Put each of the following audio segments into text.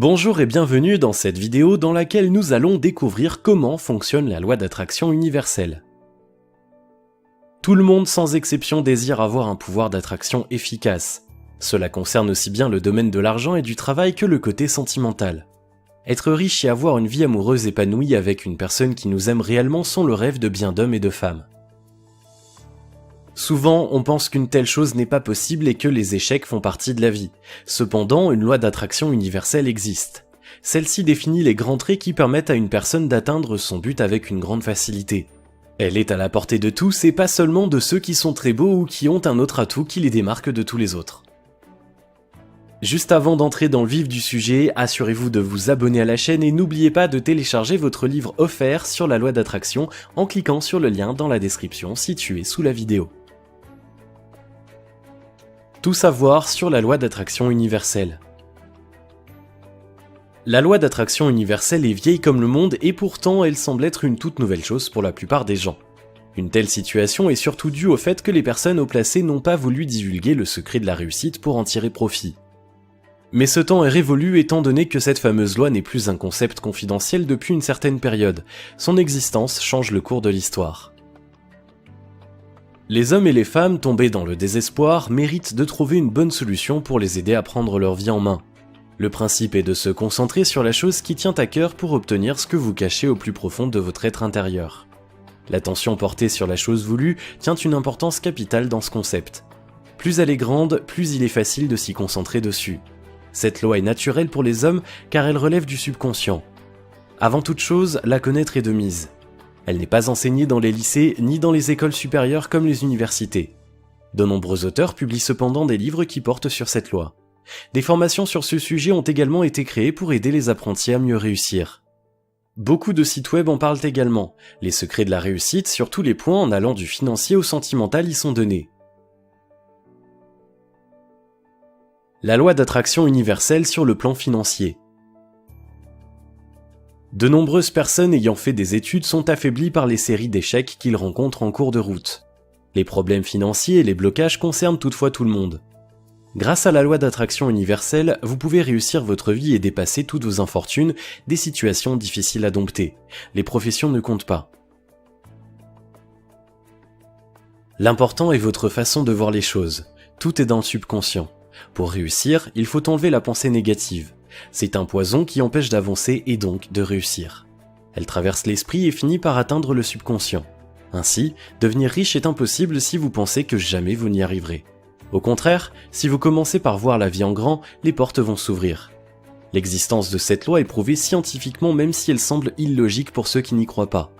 Bonjour et bienvenue dans cette vidéo dans laquelle nous allons découvrir comment fonctionne la loi d'attraction universelle. Tout le monde sans exception désire avoir un pouvoir d'attraction efficace. Cela concerne aussi bien le domaine de l'argent et du travail que le côté sentimental. Être riche et avoir une vie amoureuse épanouie avec une personne qui nous aime réellement sont le rêve de bien d'hommes et de femmes. Souvent, on pense qu'une telle chose n'est pas possible et que les échecs font partie de la vie. Cependant, une loi d'attraction universelle existe. Celle-ci définit les grands traits qui permettent à une personne d'atteindre son but avec une grande facilité. Elle est à la portée de tous et pas seulement de ceux qui sont très beaux ou qui ont un autre atout qui les démarque de tous les autres. Juste avant d'entrer dans le vif du sujet, assurez-vous de vous abonner à la chaîne et n'oubliez pas de télécharger votre livre offert sur la loi d'attraction en cliquant sur le lien dans la description situé sous la vidéo. Tout savoir sur la loi d'attraction universelle. La loi d'attraction universelle est vieille comme le monde et pourtant elle semble être une toute nouvelle chose pour la plupart des gens. Une telle situation est surtout due au fait que les personnes haut placées n'ont pas voulu divulguer le secret de la réussite pour en tirer profit. Mais ce temps est révolu étant donné que cette fameuse loi n'est plus un concept confidentiel depuis une certaine période. Son existence change le cours de l'histoire. Les hommes et les femmes tombés dans le désespoir méritent de trouver une bonne solution pour les aider à prendre leur vie en main. Le principe est de se concentrer sur la chose qui tient à cœur pour obtenir ce que vous cachez au plus profond de votre être intérieur. L'attention portée sur la chose voulue tient une importance capitale dans ce concept. Plus elle est grande, plus il est facile de s'y concentrer dessus. Cette loi est naturelle pour les hommes car elle relève du subconscient. Avant toute chose, la connaître est de mise. Elle n'est pas enseignée dans les lycées ni dans les écoles supérieures comme les universités. De nombreux auteurs publient cependant des livres qui portent sur cette loi. Des formations sur ce sujet ont également été créées pour aider les apprentis à mieux réussir. Beaucoup de sites web en parlent également. Les secrets de la réussite sur tous les points en allant du financier au sentimental y sont donnés. La loi d'attraction universelle sur le plan financier. De nombreuses personnes ayant fait des études sont affaiblies par les séries d'échecs qu'ils rencontrent en cours de route. Les problèmes financiers et les blocages concernent toutefois tout le monde. Grâce à la loi d'attraction universelle, vous pouvez réussir votre vie et dépasser toutes vos infortunes, des situations difficiles à dompter. Les professions ne comptent pas. L'important est votre façon de voir les choses. Tout est dans le subconscient. Pour réussir, il faut enlever la pensée négative. C'est un poison qui empêche d'avancer et donc de réussir. Elle traverse l'esprit et finit par atteindre le subconscient. Ainsi, devenir riche est impossible si vous pensez que jamais vous n'y arriverez. Au contraire, si vous commencez par voir la vie en grand, les portes vont s'ouvrir. L'existence de cette loi est prouvée scientifiquement même si elle semble illogique pour ceux qui n'y croient pas.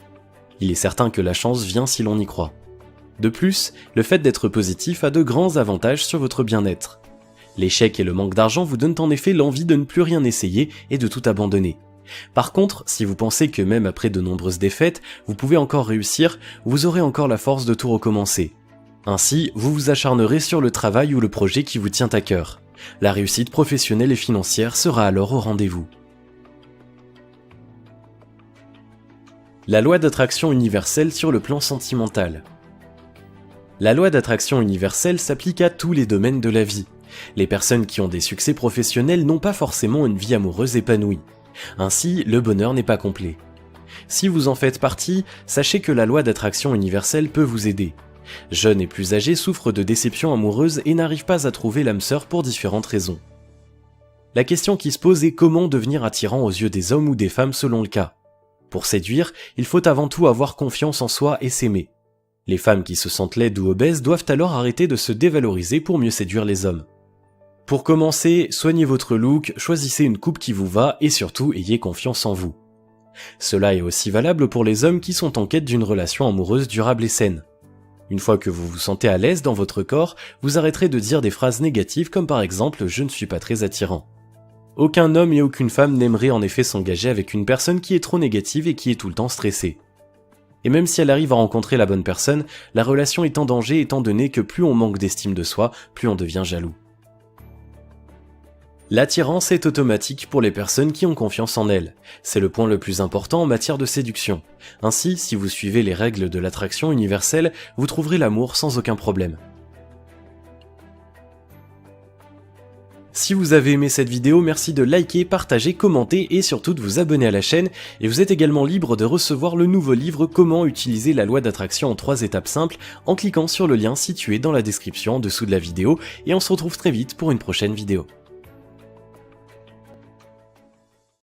Il est certain que la chance vient si l'on y croit. De plus, le fait d'être positif a de grands avantages sur votre bien-être. L'échec et le manque d'argent vous donnent en effet l'envie de ne plus rien essayer et de tout abandonner. Par contre, si vous pensez que même après de nombreuses défaites, vous pouvez encore réussir, vous aurez encore la force de tout recommencer. Ainsi, vous vous acharnerez sur le travail ou le projet qui vous tient à cœur. La réussite professionnelle et financière sera alors au rendez-vous. La loi d'attraction universelle sur le plan sentimental. La loi d'attraction universelle s'applique à tous les domaines de la vie. Les personnes qui ont des succès professionnels n'ont pas forcément une vie amoureuse épanouie. Ainsi, le bonheur n'est pas complet. Si vous en faites partie, sachez que la loi d'attraction universelle peut vous aider. Jeunes et plus âgés souffrent de déceptions amoureuses et n'arrivent pas à trouver l'âme sœur pour différentes raisons. La question qui se pose est comment devenir attirant aux yeux des hommes ou des femmes selon le cas. Pour séduire, il faut avant tout avoir confiance en soi et s'aimer. Les femmes qui se sentent laides ou obèses doivent alors arrêter de se dévaloriser pour mieux séduire les hommes. Pour commencer, soignez votre look, choisissez une coupe qui vous va et surtout ayez confiance en vous. Cela est aussi valable pour les hommes qui sont en quête d'une relation amoureuse durable et saine. Une fois que vous vous sentez à l'aise dans votre corps, vous arrêterez de dire des phrases négatives comme par exemple « je ne suis pas très attirant ». Aucun homme et aucune femme n'aimerait en effet s'engager avec une personne qui est trop négative et qui est tout le temps stressée. Et même si elle arrive à rencontrer la bonne personne, la relation est en danger étant donné que plus on manque d'estime de soi, plus on devient jaloux. L'attirance est automatique pour les personnes qui ont confiance en elles. C'est le point le plus important en matière de séduction. Ainsi, si vous suivez les règles de l'attraction universelle, vous trouverez l'amour sans aucun problème. Si vous avez aimé cette vidéo, merci de liker, partager, commenter et surtout de vous abonner à la chaîne. Et vous êtes également libre de recevoir le nouveau livre Comment utiliser la loi d'attraction en 3 étapes simples en cliquant sur le lien situé dans la description en dessous de la vidéo. Et on se retrouve très vite pour une prochaine vidéo.